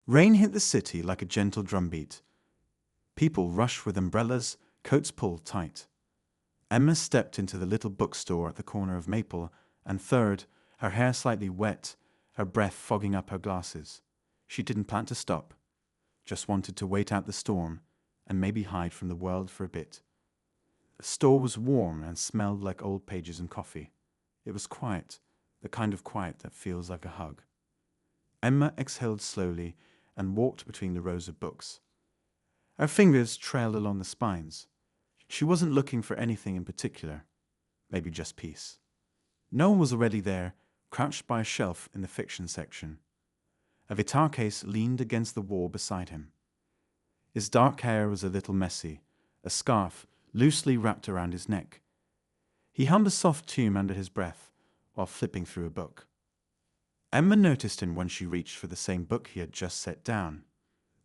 Rain hit the city like a gentle drumbeat. People rushed with umbrellas, coats pulled tight. Emma stepped into the little bookstore at the corner of Maple and Third, her hair slightly wet, her breath fogging up her glasses. She didn't plan to stop, just wanted to wait out the storm and maybe hide from the world for a bit. The store was warm and smelled like old pages and coffee. It was quiet, the kind of quiet that feels like a hug. Emma exhaled slowly and walked between the rows of books. Her fingers trailed along the spines. She wasn't looking for anything in particular, maybe just peace. Noah was already there, crouched by a shelf in the fiction section. A guitar case leaned against the wall beside him. His dark hair was a little messy, a scarf loosely wrapped around his neck. He hummed a soft tune under his breath while flipping through a book. Emma noticed him when she reached for the same book he had just set down,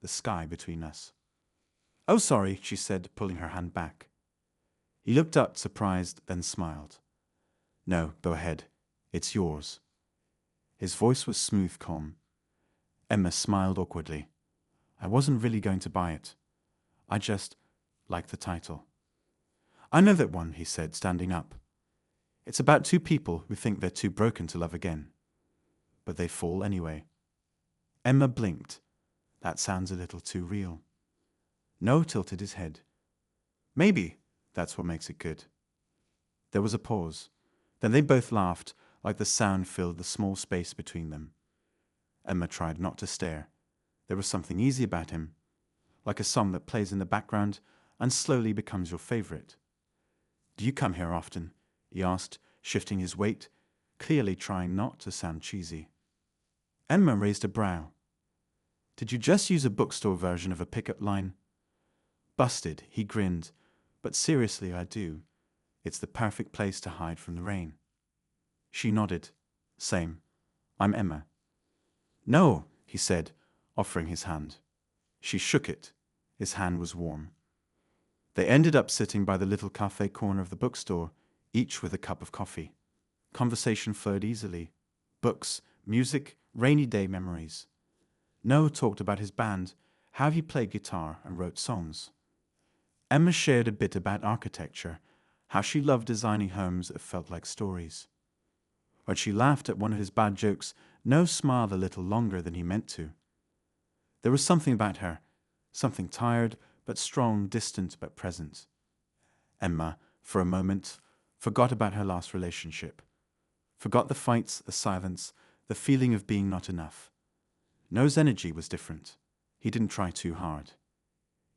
The Sky Between Us. "Oh, sorry," she said, pulling her hand back. He looked up, surprised, then smiled. "No, go ahead. It's yours." His voice was smooth, calm. Emma smiled awkwardly. "I wasn't really going to buy it. I just liked the title." "I know that one," he said, standing up. "It's about two people who think they're too broken to love again. But they fall anyway." Emma blinked. That sounds a little too real. Noah tilted his head. "Maybe that's what makes it good." There was a pause. Then they both laughed, like the sound filled the small space between them. Emma tried not to stare. There was something easy about him, like a song that plays in the background and slowly becomes your favorite. "Do you come here often?" he asked, shifting his weight, clearly trying not to sound cheesy. Emma raised a brow. "Did you just use a bookstore version of a pickup line?" "Busted," he grinned. "But seriously, I do. It's the perfect place to hide from the rain." She nodded. "Same. I'm Emma." "No," he said, offering his hand. She shook it. His hand was warm. They ended up sitting by the little cafe corner of the bookstore, each with a cup of coffee. Conversation flowed easily. Books, music, rainy day memories. Noah talked about his band, how he played guitar and wrote songs. Emma shared a bit about architecture, how she loved designing homes that felt like stories. When she laughed at one of his bad jokes, Noah smiled a little longer than he meant to. There was something about her, something tired but strong, distant but present. Emma, for a moment, forgot about her last relationship. Forgot the fights, the silence, the feeling of being not enough. Noah's energy was different. He didn't try too hard.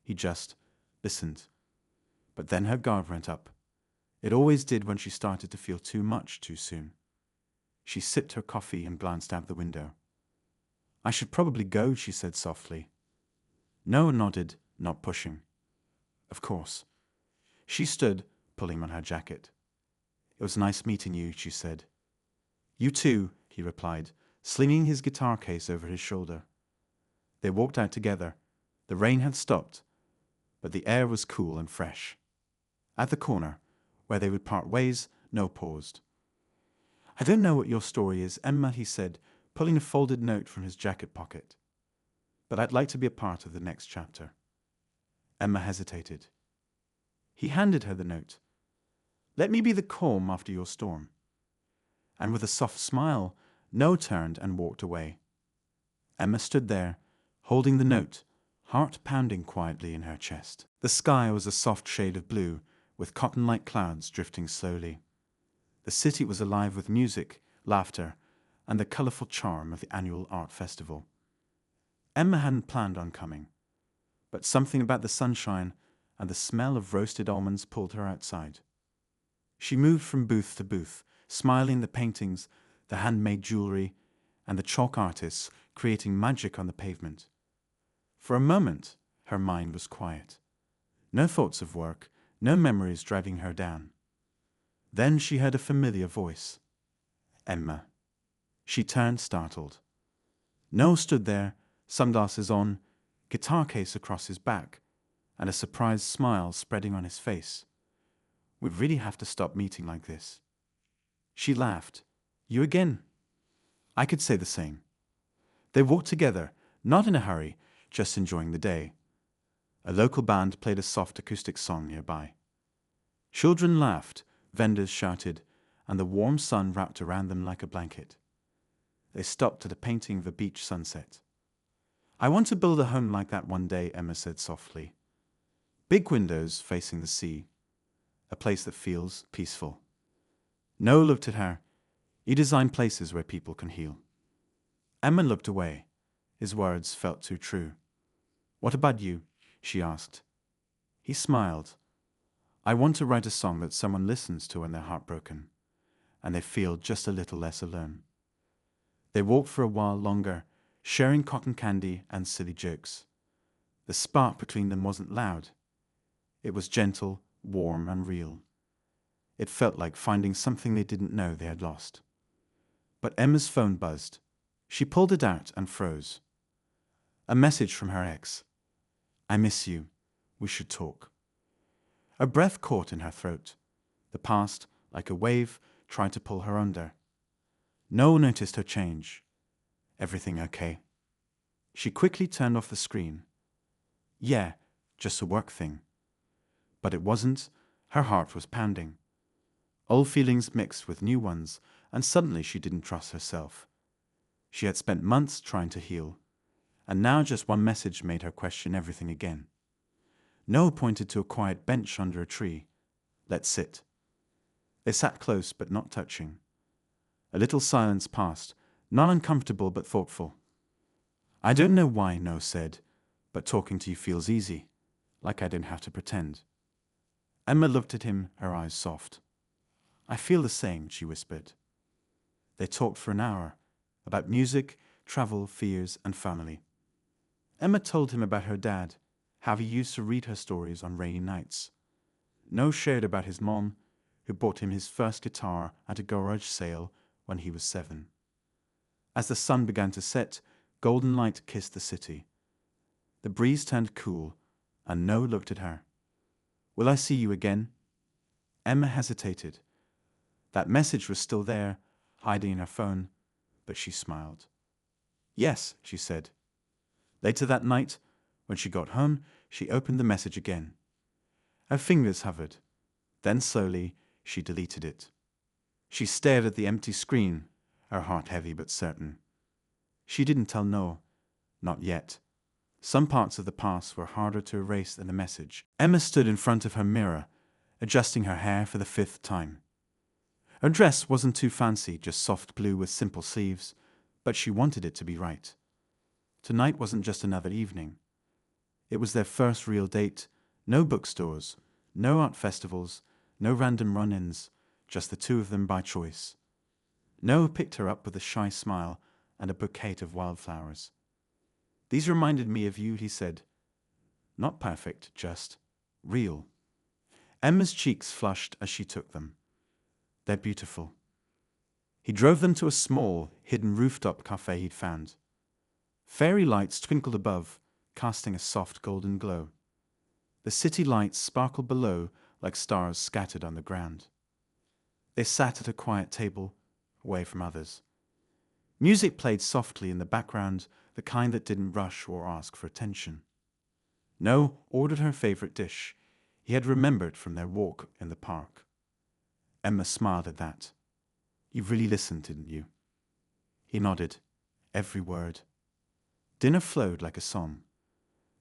He just listened. But then her guard went up. It always did when she started to feel too much too soon. She sipped her coffee and glanced out the window. "I should probably go," she said softly. Noah nodded, not pushing. "Of course." She stood, pulling on her jacket. "It was nice meeting you," she said. "You too," he replied, slinging his guitar case over his shoulder. They walked out together. The rain had stopped, but the air was cool and fresh. At the corner, where they would part ways, Noah paused. "I don't know what your story is, Emma," he said, pulling a folded note from his jacket pocket. "But I'd like to be a part of the next chapter." Emma hesitated. He handed her the note. "Let me be the calm after your storm." And with a soft smile, Noah turned and walked away. Emma stood there, holding the note, heart pounding quietly in her chest. The sky was a soft shade of blue, with cotton-like clouds drifting slowly. The city was alive with music, laughter, and the colorful charm of the annual art festival. Emma hadn't planned on coming, but something about the sunshine and the smell of roasted almonds pulled her outside. She moved from booth to booth, smiling the paintings, the handmade jewelry, and the chalk artists creating magic on the pavement. For a moment, her mind was quiet. No thoughts of work, no memories driving her down. Then she heard a familiar voice. "Emma." She turned, startled. Noel stood there, sunglasses on, guitar case across his back, and a surprised smile spreading on his face. "We'd really have to stop meeting like this." She laughed. "You again?" I could say the same. They walked together, not in a hurry, just enjoying the day. A local band played a soft acoustic song nearby. Children laughed, vendors shouted, and the warm sun wrapped around them like a blanket. They stopped at a painting of a beach sunset. "I want to build a home like that one day," Emma said softly. "Big windows facing the sea. A place that feels peaceful." Noah looked at her. "You design places where people can heal." Emma looked away. His words felt too true. "What about you?" she asked. He smiled. "I want to write a song that someone listens to when they're heartbroken, and they feel just a little less alone." They walked for a while longer, sharing cotton candy and silly jokes. The spark between them wasn't loud. It was gentle, warm, and real. It felt like finding something they didn't know they had lost. But Emma's phone buzzed. She pulled it out and froze. A message from her ex. "I miss you. We should talk." A breath caught in her throat. The past, like a wave, tried to pull her under. No one noticed her change. "Everything okay?" She quickly turned off the screen. "Yeah, just a work thing." But it wasn't. Her heart was pounding. Old feelings mixed with new ones, and suddenly she didn't trust herself. She had spent months trying to heal, and now just one message made her question everything again. Noah pointed to a quiet bench under a tree. "Let's sit." They sat close but not touching. A little silence passed, not uncomfortable but thoughtful. "I don't know why," Noah said, "but talking to you feels easy, like I didn't have to pretend." Emma looked at him, her eyes soft. "I feel the same," she whispered. They talked for an hour, about music, travel, fears, and family. Emma told him about her dad, how he used to read her stories on rainy nights. Noah shared about his mom, who bought him his first guitar at a garage sale when he was 7. As the sun began to set, golden light kissed the city. The breeze turned cool, and Noah looked at her. "Will I see you again?" Emma hesitated. That message was still there, hiding in her phone, but she smiled. "Yes," she said. Later that night, when she got home, she opened the message again. Her fingers hovered. Then slowly, she deleted it. She stared at the empty screen, her heart heavy but certain. She didn't tell Noah. Not yet. Some parts of the past were harder to erase than the message. Emma stood in front of her mirror, adjusting her hair for the 5th time. Her dress wasn't too fancy, just soft blue with simple sleeves, but she wanted it to be right. Tonight wasn't just another evening. It was their first real date. No bookstores, no art festivals, no random run-ins, just the two of them by choice. Noah picked her up with a shy smile and a bouquet of wildflowers. "These reminded me of you," he said. "Not perfect, just real." Emma's cheeks flushed as she took them. "They're beautiful." He drove them to a small, hidden rooftop cafe he'd found. Fairy lights twinkled above, casting a soft golden glow. The city lights sparkled below like stars scattered on the ground. They sat at a quiet table, away from others. Music played softly in the background, the kind that didn't rush or ask for attention. Noah ordered her favorite dish. He had remembered from their walk in the park. Emma smiled at that. "You really listened, didn't you?" He nodded, every word. Dinner flowed like a song.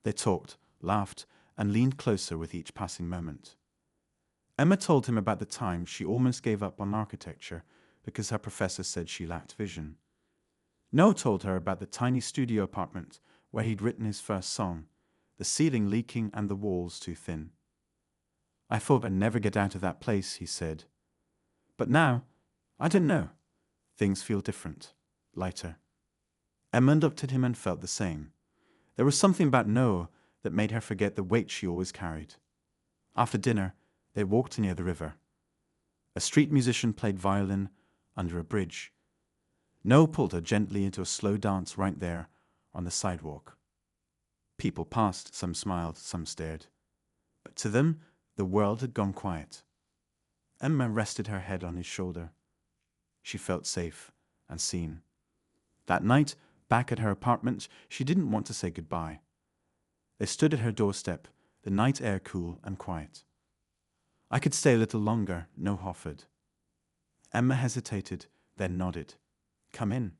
They talked, laughed, and leaned closer with each passing moment. Emma told him about the time she almost gave up on architecture because her professor said she lacked vision. Noah told her about the tiny studio apartment where he'd written his first song, the ceiling leaking and the walls too thin. "I thought I'd never get out of that place," he said. "But now, I don't know. Things feel different, lighter." Emma looked at him and felt the same. There was something about Noah that made her forget the weight she always carried. After dinner, they walked near the river. A street musician played violin under a bridge. Noah pulled her gently into a slow dance right there on the sidewalk. People passed, some smiled, some stared. But to them, the world had gone quiet. Emma rested her head on his shoulder. She felt safe and seen. That night, Back at her apartment, she didn't want to say goodbye. They stood at her doorstep, the night air cool and quiet. I could stay a little longer, no offered. Emma hesitated, then nodded. Come in.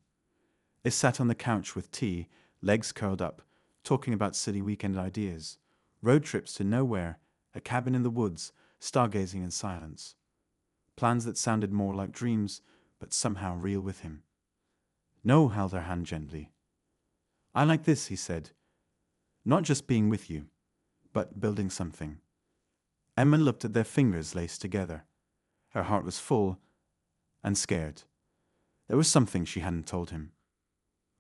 They sat on the couch with tea, legs curled up, talking about silly weekend ideas, road trips to nowhere, a cabin in the woods, stargazing in silence. Plans that sounded more like dreams, but somehow real with him. Noah held her hand gently. I like this, he said. Not just being with you, but building something. Emma looked at their fingers laced together. Her heart was full and scared. There was something she hadn't told him.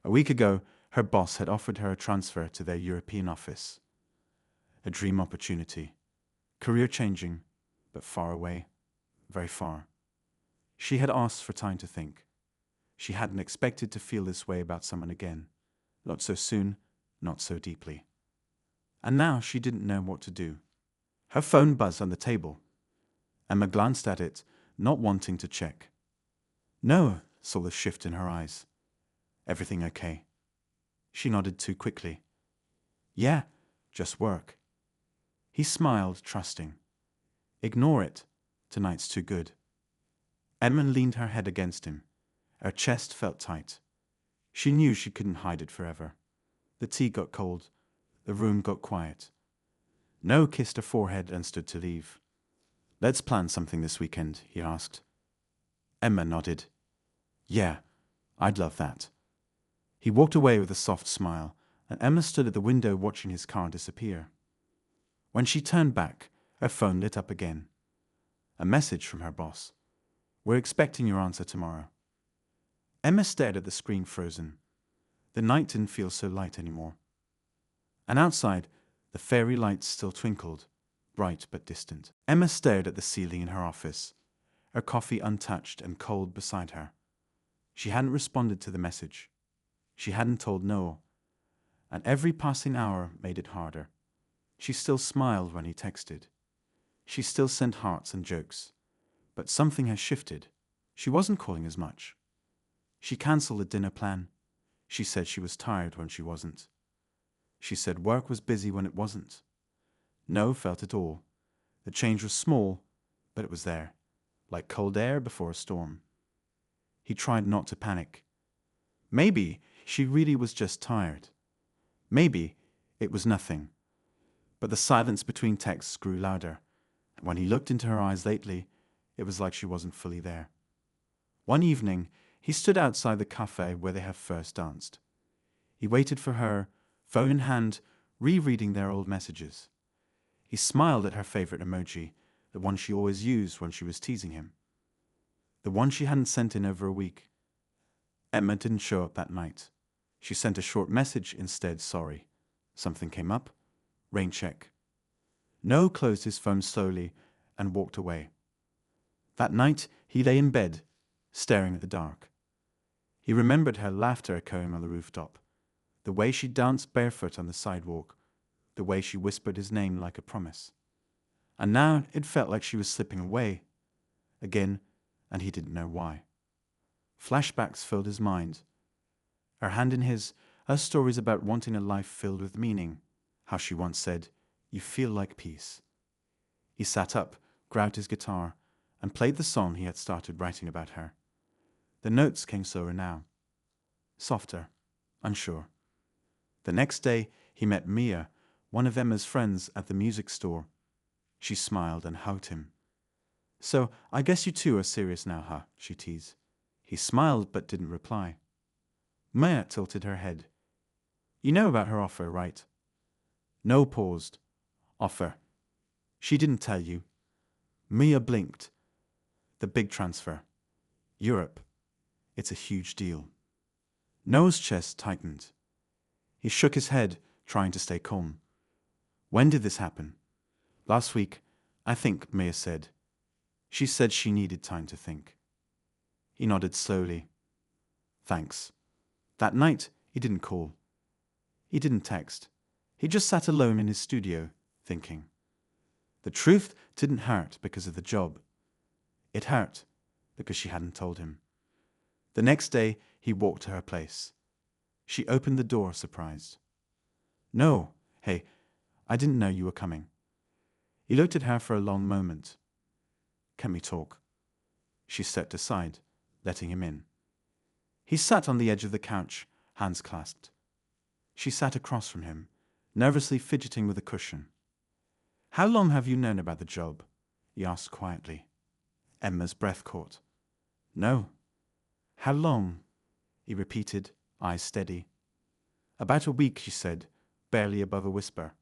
A week ago, her boss had offered her a transfer to their European office. A dream opportunity. Career-changing, but far away. Very far. She had asked for time to think. She hadn't expected to feel this way about someone again. Not so soon, not so deeply. And now she didn't know what to do. Her phone buzzed on the table. Emma glanced at it, not wanting to check. No, saw the shift in her eyes. Everything okay? She nodded too quickly. Yeah, just work. He smiled, trusting. Ignore it. Tonight's too good. Emma leaned her head against him. Her chest felt tight. She knew she couldn't hide it forever. The tea got cold. The room got quiet. Noah kissed her forehead and stood to leave. Let's plan something this weekend, he asked. Emma nodded. Yeah, I'd love that. He walked away with a soft smile, and Emma stood at the window watching his car disappear. When she turned back, her phone lit up again. A message from her boss. We're expecting your answer tomorrow. Emma stared at the screen, frozen. The night didn't feel so light anymore. And outside, the fairy lights still twinkled, bright but distant. Emma stared at the ceiling in her office, her coffee untouched and cold beside her. She hadn't responded to the message. She hadn't told Noah. And every passing hour made it harder. She still smiled when he texted. She still sent hearts and jokes. But something had shifted. She wasn't calling as much. She cancelled the dinner plan. She said she was tired when she wasn't. She said work was busy when it wasn't. Noah felt it all. The change was small, but it was there, like cold air before a storm. He tried not to panic. Maybe she really was just tired. Maybe it was nothing. But the silence between texts grew louder. When he looked into her eyes lately, it was like she wasn't fully there. One evening, he stood outside the cafe where they had first danced. He waited for her, phone in hand, rereading their old messages. He smiled at her favorite emoji, the one she always used when she was teasing him. The one she hadn't sent in over a week. Emma didn't show up that night. She sent a short message instead, sorry. Something came up. Rain check. Noah closed his phone slowly and walked away. That night, he lay in bed, staring at the dark. He remembered her laughter echoing on the rooftop, the way she danced barefoot on the sidewalk, the way she whispered his name like a promise. And now it felt like she was slipping away. Again, and he didn't know why. Flashbacks filled his mind. Her hand in his, her stories about wanting a life filled with meaning, how she once said, "You feel like peace." He sat up, grabbed his guitar, and played the song he had started writing about her. The notes came slower now. Softer, unsure. The next day, he met Mia, one of Emma's friends, at the music store. She smiled and hugged him. "So, I guess you two are serious now, huh?" she teased. He smiled but didn't reply. Mia tilted her head. "You know about her offer, right?" No paused. "Offer. She didn't tell you." Mia blinked. "The big transfer. Europe. It's a huge deal." Noah's chest tightened. He shook his head, trying to stay calm. "When did this happen?" "Last week, I think," Mia said. She said she needed time to think. He nodded slowly. "Thanks." That night, he didn't call. He didn't text. He just sat alone in his studio, thinking. The truth didn't hurt because of the job. It hurt because she hadn't told him. The next day, he walked to her place. She opened the door, surprised. No, hey, I didn't know you were coming. He looked at her for a long moment. Can we talk? She stepped aside, letting him in. He sat on the edge of the couch, hands clasped. She sat across from him, nervously fidgeting with a cushion. How long have you known about the job? He asked quietly. Emma's breath caught. No. How long? He repeated, eyes steady. About a week, she said, barely above a whisper.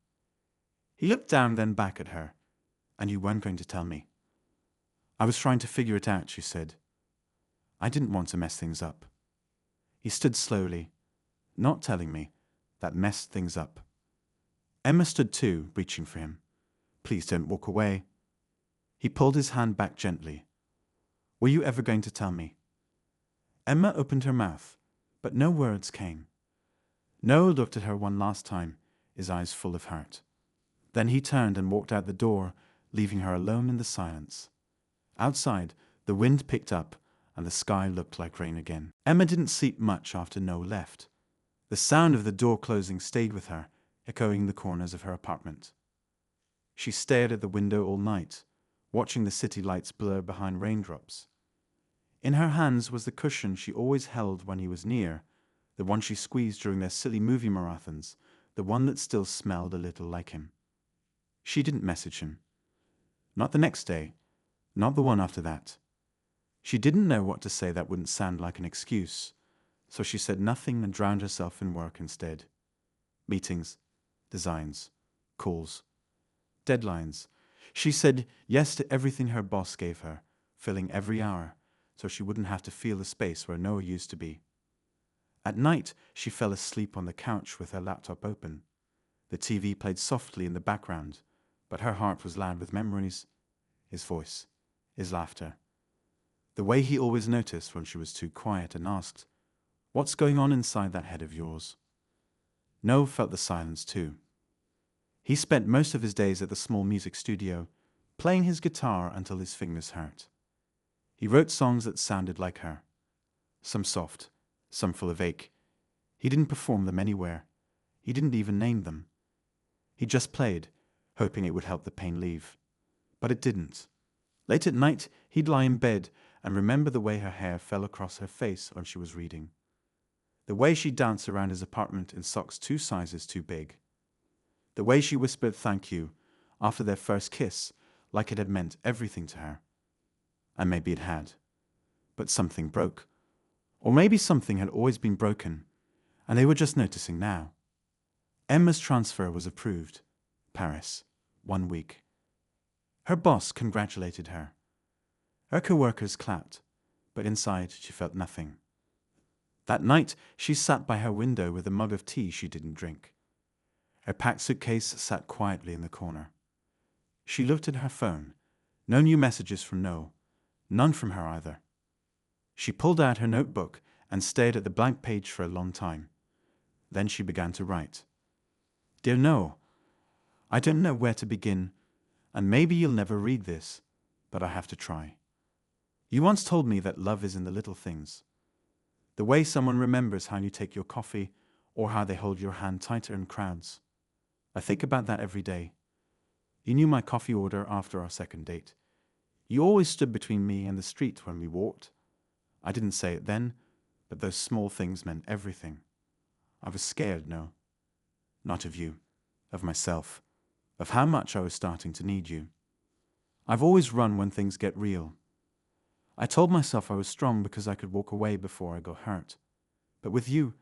He looked down, then back at her. And you weren't going to tell me. I was trying to figure it out, she said. I didn't want to mess things up. He stood slowly, not telling me. That messed things up. Emma stood too, reaching for him. Please don't walk away. He pulled his hand back gently. Were you ever going to tell me? Emma opened her mouth, but no words came. Noah looked at her one last time, his eyes full of hurt. Then he turned and walked out the door, leaving her alone in the silence. Outside, the wind picked up, and the sky looked like rain again. Emma didn't sleep much after Noah left. The sound of the door closing stayed with her, echoing the corners of her apartment. She stared at the window all night, watching the city lights blur behind raindrops. In her hands was the cushion she always held when he was near, the one she squeezed during their silly movie marathons, the one that still smelled a little like him. She didn't message him. Not the next day, not the one after that. She didn't know what to say that wouldn't sound like an excuse, so she said nothing and drowned herself in work instead. Meetings, designs, calls, deadlines. She said yes to everything her boss gave her, filling every hour, so she wouldn't have to feel the space where Noah used to be. At night, she fell asleep on the couch with her laptop open. The TV played softly in the background, but her heart was loud with memories, his voice, his laughter. The way he always noticed when she was too quiet and asked, "What's going on inside that head of yours?" Noah felt the silence too. He spent most of his days at the small music studio, playing his guitar until his fingers hurt. He wrote songs that sounded like her, some soft, some full of ache. He didn't perform them anywhere. He didn't even name them. He just played, hoping it would help the pain leave. But it didn't. Late at night, he'd lie in bed and remember the way her hair fell across her face when she was reading. The way she danced around his apartment in socks 2 sizes too big. The way she whispered thank you after their first kiss, like it had meant everything to her. And maybe it had. But something broke. Or maybe something had always been broken, and they were just noticing now. Emma's transfer was approved. Paris, 1 week. Her boss congratulated her. Her co-workers clapped, but inside she felt nothing. That night, she sat by her window with a mug of tea she didn't drink. Her packed suitcase sat quietly in the corner. She looked at her phone. No new messages from Noel. None from her either. She pulled out her notebook and stared at the blank page for a long time. Then she began to write. Dear Noel, I don't know where to begin, and maybe you'll never read this, but I have to try. You once told me that love is in the little things. The way someone remembers how you take your coffee, or how they hold your hand tighter in crowds. I think about that every day. You knew my coffee order after our second date. You always stood between me and the street when we walked. I didn't say it then, but those small things meant everything. I was scared, no. Not of you, of myself, of how much I was starting to need you. I've always run when things get real. I told myself I was strong because I could walk away before I got hurt. But with you,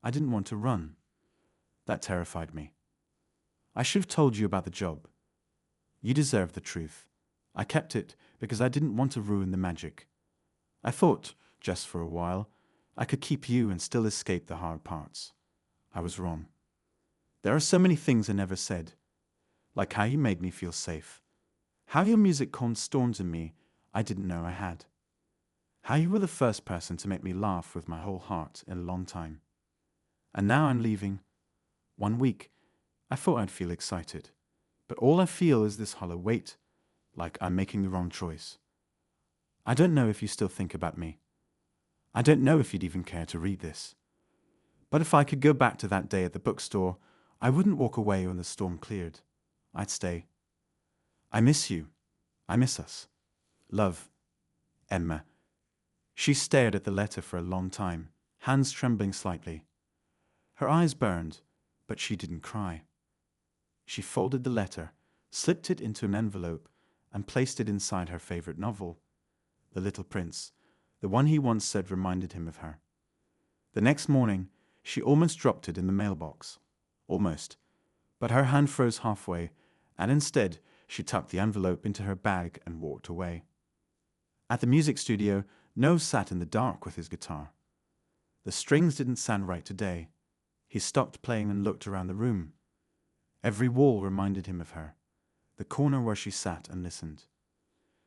I didn't want to run. That terrified me. I should have told you about the job. You deserve the truth. I kept it because I didn't want to ruin the magic. I thought, just for a while, I could keep you and still escape the hard parts. I was wrong. There are so many things I never said, like how you made me feel safe, how your music calmed storms in me I didn't know I had, how you were the first person to make me laugh with my whole heart in a long time. And now I'm leaving. 1 week. I thought I'd feel excited, but all I feel is this hollow weight, like I'm making the wrong choice. I don't know if you still think about me. I don't know if you'd even care to read this. But if I could go back to that day at the bookstore, I wouldn't walk away when the storm cleared. I'd stay. I miss you. I miss us. Love, Emma. She stared at the letter for a long time, hands trembling slightly. Her eyes burned, but she didn't cry. She folded the letter, slipped it into an envelope, and placed it inside her favorite novel, The Little Prince, the one he once said reminded him of her. The next morning, she almost dropped it in the mailbox. Almost. But her hand froze halfway, and instead, she tucked the envelope into her bag and walked away. At the music studio, Noah sat in the dark with his guitar. The strings didn't sound right today. He stopped playing and looked around the room. Every wall reminded him of her, the corner where she sat and listened,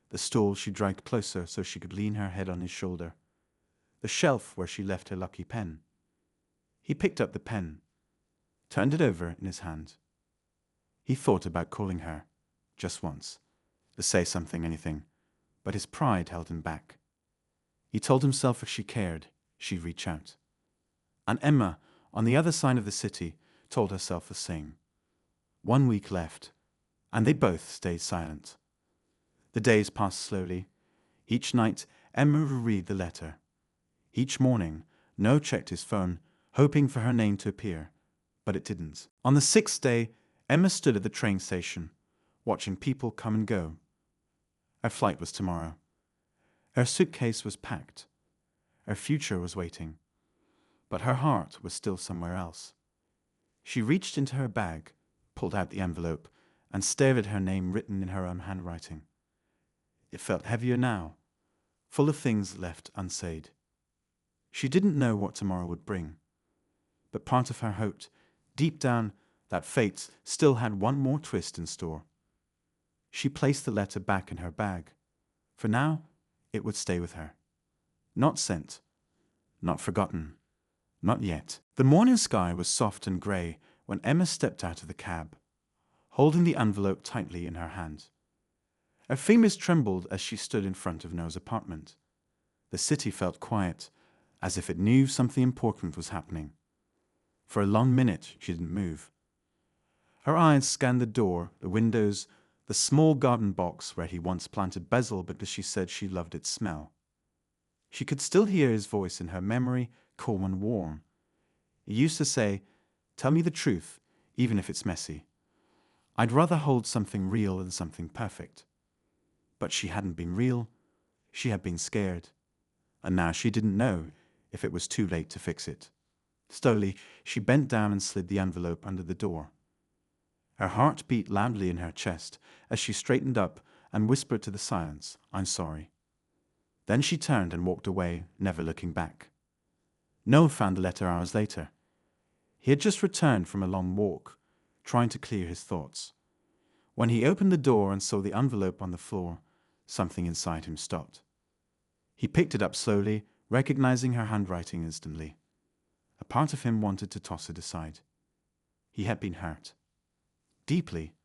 the stool she dragged closer so she could lean her head on his shoulder, the shelf where she left her lucky pen. He picked up the pen, turned it over in his hand. He thought about calling her, just once, to say something, anything, but his pride held him back. He told himself if she cared, she'd reach out. And Emma, on the other side of the city, told herself the same. 1 week left, and they both stayed silent. The days passed slowly. Each night, Emma would read the letter. Each morning, Noah checked his phone, hoping for her name to appear, but it didn't. On the 6th day, Emma stood at the train station, watching people come and go. Her flight was tomorrow. Her suitcase was packed. Her future was waiting. But her heart was still somewhere else. She reached into her bag, pulled out the envelope, and stared at her name written in her own handwriting. It felt heavier now, full of things left unsaid. She didn't know what tomorrow would bring, but part of her hoped, deep down, that fate still had one more twist in store. She placed the letter back in her bag. For now, it would stay with her. Not sent, not forgotten, not yet. The morning sky was soft and grey when Emma stepped out of the cab, holding the envelope tightly in her hand. Her fingers trembled as she stood in front of Noah's apartment. The city felt quiet, as if it knew something important was happening. For a long minute, she didn't move. Her eyes scanned the door, the windows, the small garden box where he once planted basil because she said she loved its smell. She could still hear his voice in her memory, calm and warm. He used to say, "Tell me the truth, even if it's messy. I'd rather hold something real than something perfect." But she hadn't been real. She had been scared. And now she didn't know if it was too late to fix it. Slowly, she bent down and slid the envelope under the door. Her heart beat loudly in her chest as she straightened up and whispered to the silence, "I'm sorry." Then she turned and walked away, never looking back. Noah found the letter hours later. He had just returned from a long walk, trying to clear his thoughts. When he opened the door and saw the envelope on the floor, something inside him stopped. He picked it up slowly, recognizing her handwriting instantly. A part of him wanted to toss it aside. He had been hurt. Deeply.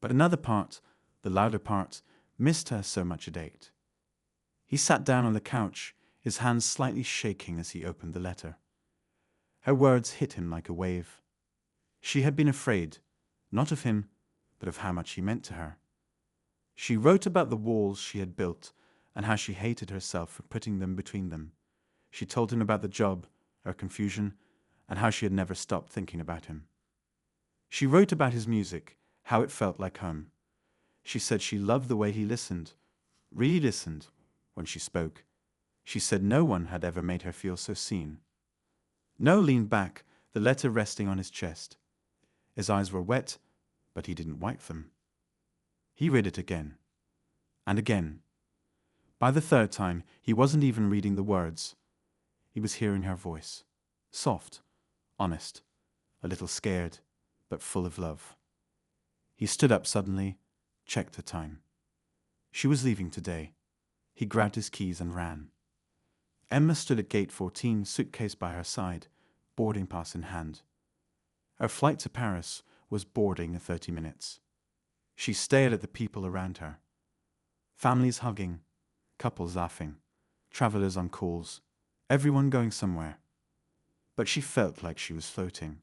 But another part, the louder part, missed her so much it ached. He sat down on the couch, his hands slightly shaking as he opened the letter. Her words hit him like a wave. She had been afraid, not of him, but of how much he meant to her. She wrote about the walls she had built and how she hated herself for putting them between them. She told him about the job, her confusion, and how she had never stopped thinking about him. She wrote about his music, how it felt like home. She said she loved the way he listened, really listened, when she spoke. She said no one had ever made her feel so seen. Noah leaned back, the letter resting on his chest. His eyes were wet, but he didn't wipe them. He read it again, and again. By the third time, he wasn't even reading the words. He was hearing her voice, soft, honest, a little scared, but full of love. He stood up suddenly, checked the time. She was leaving today. He grabbed his keys and ran. Emma stood at gate 14, suitcase by her side, boarding pass in hand. Her flight to Paris was boarding in 30 minutes. She stared at the people around her. Families hugging, couples laughing, travelers on calls, everyone going somewhere. but she felt like she was floating.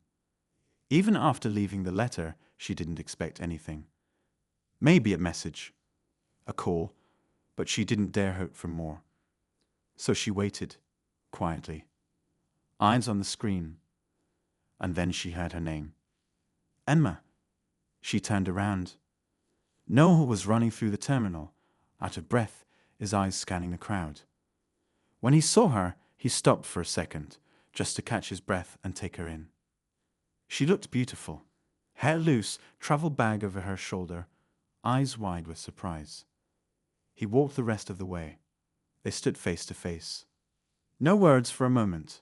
Even after leaving the letter, she didn't expect anything. Maybe a message, a call, but she didn't dare hope for more. So she waited, quietly, eyes on the screen, and then she heard her name. Emma. She turned around. Noah was running through the terminal, out of breath, his eyes scanning the crowd. When he saw her, he stopped for a second, just to catch his breath and take her in. She looked beautiful, hair loose, travel bag over her shoulder, eyes wide with surprise. He walked the rest of the way. They stood face to face. No words for a moment,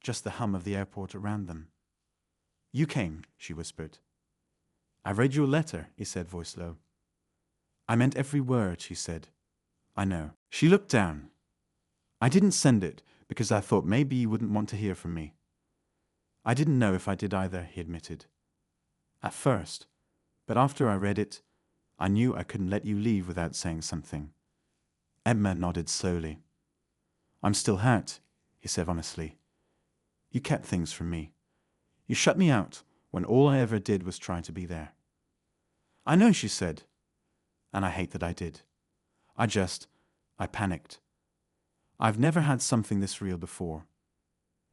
just the hum of the airport around them. "You came," she whispered. "I read your letter," he said, voice low. "I meant every word," she said. "I know." She looked down. "I didn't send it because I thought maybe you wouldn't want to hear from me." "I didn't know if I did either," he admitted. "At first. But after I read it, I knew I couldn't let you leave without saying something." Emma nodded slowly. "I'm still hurt," he said honestly. "You kept things from me. You shut me out when all I ever did was try to be there." "I know," she said. "And I hate that I did. I panicked. I've never had something this real before."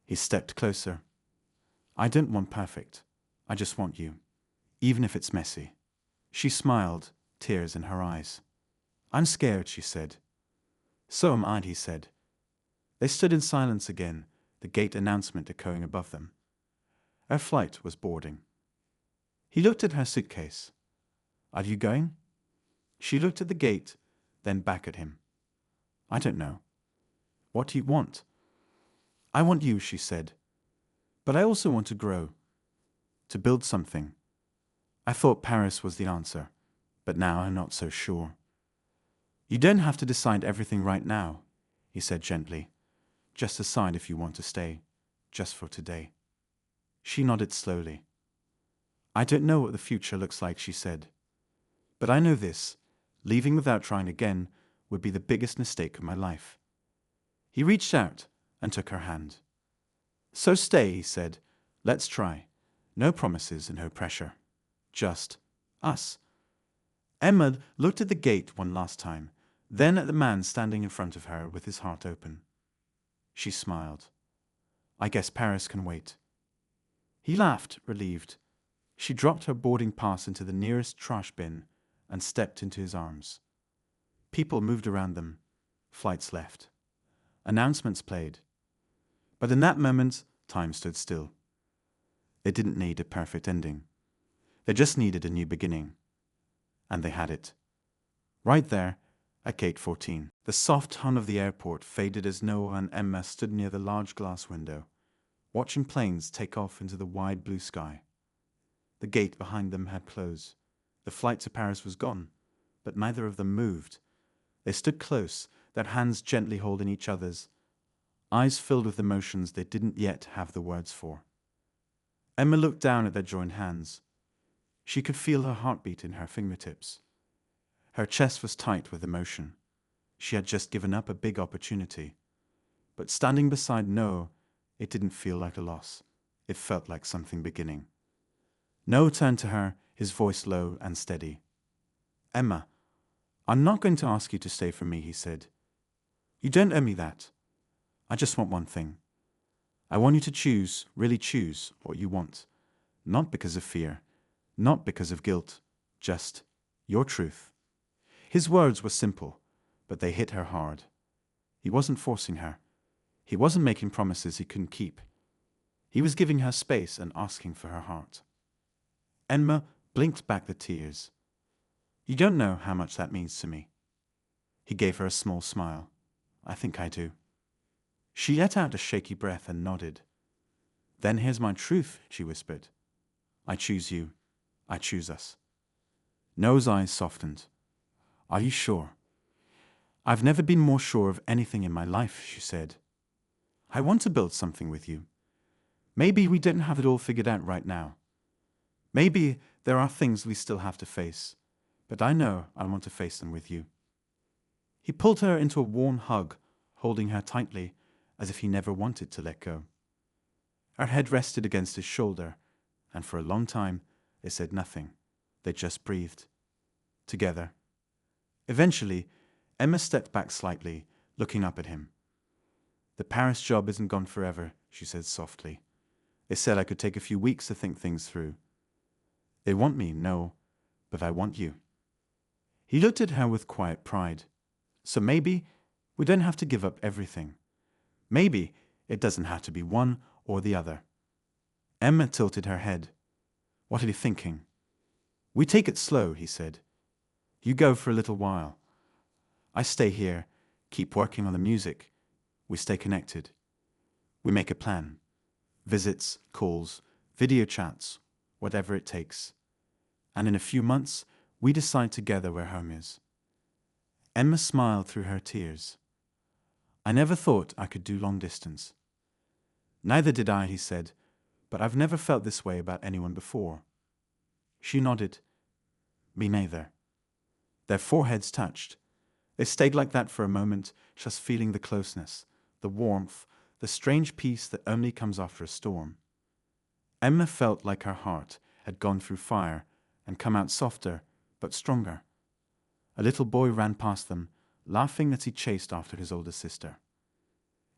He stepped closer. "I don't want perfect. I just want you, even if it's messy." She smiled, tears in her eyes. "I'm scared," she said. "So am I," he said. They stood in silence again, the gate announcement echoing above them. Her flight was boarding. He looked at her suitcase. "Are you going?" She looked at the gate, then back at him. "I don't know." "What do you want?" "I want you," she said. "But I also want to grow, to build something. I thought Paris was the answer, but now I'm not so sure." "You don't have to decide everything right now," he said gently. "Just decide if you want to stay, just for today." She nodded slowly. "I don't know what the future looks like," she said. "But I know this, leaving without trying again would be the biggest mistake of my life." He reached out and took her hand. "So stay," he said. "Let's try. No promises and no pressure. Just us." Emma looked at the gate one last time, then at the man standing in front of her with his heart open. She smiled. "I guess Paris can wait." He laughed, relieved. She dropped her boarding pass into the nearest trash bin and stepped into his arms. People moved around them. Flights left. Announcements played. But in that moment, time stood still. They didn't need a perfect ending. They just needed a new beginning. And they had it. Right there, at gate 14. The soft hum of the airport faded as Noah and Emma stood near the large glass window, watching planes take off into the wide blue sky. The gate behind them had closed. The flight to Paris was gone, but neither of them moved. They stood close, their hands gently holding each other's, eyes filled with emotions they didn't yet have the words for. Emma looked down at their joined hands. She could feel her heartbeat in her fingertips. Her chest was tight with emotion. She had just given up a big opportunity. But standing beside Noah, it didn't feel like a loss. It felt like something beginning. Noah turned to her, his voice low and steady. "Emma, I'm not going to ask you to stay for me," he said. "You don't owe me that. I just want one thing. I want you to choose, really choose, what you want. Not because of fear, not because of guilt, just your truth." His words were simple, but they hit her hard. He wasn't forcing her. He wasn't making promises he couldn't keep. He was giving her space and asking for her heart. Emma blinked back the tears. "You don't know how much that means to me." He gave her a small smile. "I think I do." She let out a shaky breath and nodded. "Then here's my truth," she whispered. "I choose you. I choose us." Noah's eyes softened. "Are you sure?" "I've never been more sure of anything in my life," she said. "I want to build something with you. Maybe we don't have it all figured out right now. Maybe there are things we still have to face, but I know I want to face them with you." He pulled her into a warm hug, holding her tightly, as if he never wanted to let go. Her head rested against his shoulder, and for a long time they said nothing. They just breathed. Together. Eventually, Emma stepped back slightly, looking up at him. "The Paris job isn't gone forever," she said softly. "They said I could take a few weeks to think things through. They want me, no, but I want you." He looked at her with quiet pride. "So maybe we don't have to give up everything. Maybe it doesn't have to be one or the other." Emma tilted her head. "What are you thinking?" "We take it slow," he said. "You go for a little while. I stay here, keep working on the music. We stay connected. We make a plan. Visits, calls, video chats, whatever it takes. And in a few months, we decide together where home is." Emma smiled through her tears. "I never thought I could do long distance." "Neither did I," he said, "but I've never felt this way about anyone before." She nodded. "Me neither." Their foreheads touched. They stayed like that for a moment, just feeling the closeness, the warmth, the strange peace that only comes after a storm. Emma felt like her heart had gone through fire and come out softer, but stronger. A little boy ran past them, laughing as he chased after his older sister.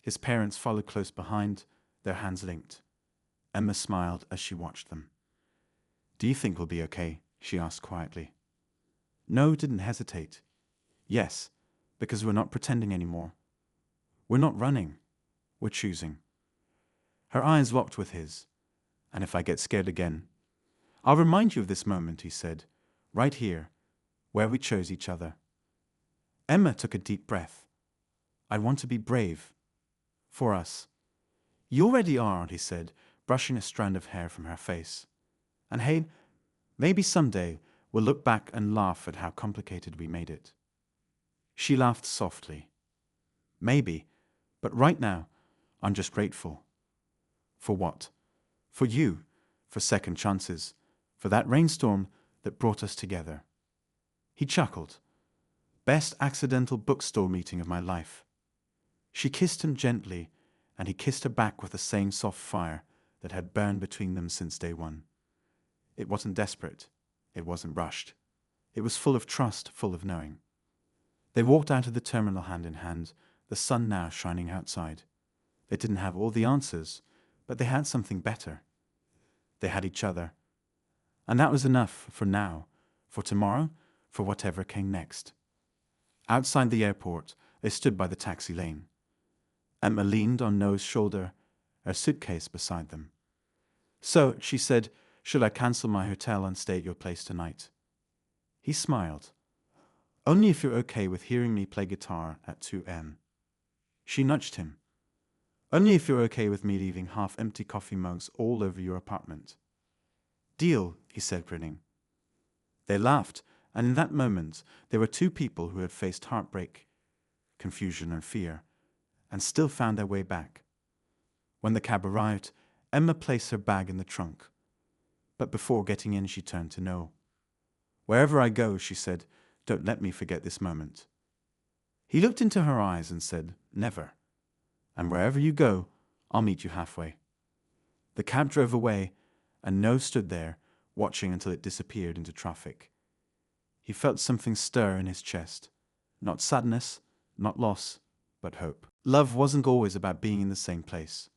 His parents followed close behind, their hands linked. Emma smiled as she watched them. "Do you think we'll be okay?" she asked quietly. No didn't hesitate. "Yes, because we're not pretending anymore. We're not running. We're choosing." Her eyes locked with his. "And if I get scared again, I'll remind you of this moment," he said, "right here, where we chose each other." Emma took a deep breath. "I want to be brave. For us." "You already are," he said, brushing a strand of hair from her face. "And hey, maybe someday we'll look back and laugh at how complicated we made it." She laughed softly. "Maybe, but right now, I'm just grateful." "For what?" "For you, for second chances, for that rainstorm that brought us together." He chuckled. "Best accidental bookstore meeting of my life." She kissed him gently, and he kissed her back with the same soft fire that had burned between them since day one. It wasn't desperate. It wasn't rushed. It was full of trust, full of knowing. They walked out of the terminal hand in hand, the sun now shining outside. They didn't have all the answers, but they had something better. They had each other. And that was enough for now, for tomorrow, for whatever came next. Outside the airport, they stood by the taxi lane. Emma leaned on Noah's shoulder, her suitcase beside them. "So," she said, "should I cancel my hotel and stay at your place tonight?" He smiled. "Only if you're okay with hearing me play guitar at 2 a.m. She nudged him. "Only if you're okay with me leaving half-empty coffee mugs all over your apartment." "Deal," he said, grinning. They laughed, and in that moment there were two people who had faced heartbreak, confusion and fear, and still found their way back. When the cab arrived, Emma placed her bag in the trunk. But before getting in, she turned to Noah. "Wherever I go," she said, "don't let me forget this moment." He looked into her eyes and said, "Never. And wherever you go, I'll meet you halfway." The cab drove away, and Noah stood there, watching until it disappeared into traffic. He felt something stir in his chest. Not sadness, not loss, but hope. Love wasn't always about being in the same place.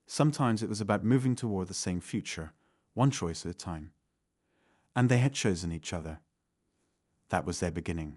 Sometimes it was about moving toward the same future, one choice at a time. And they had chosen each other. That was their beginning.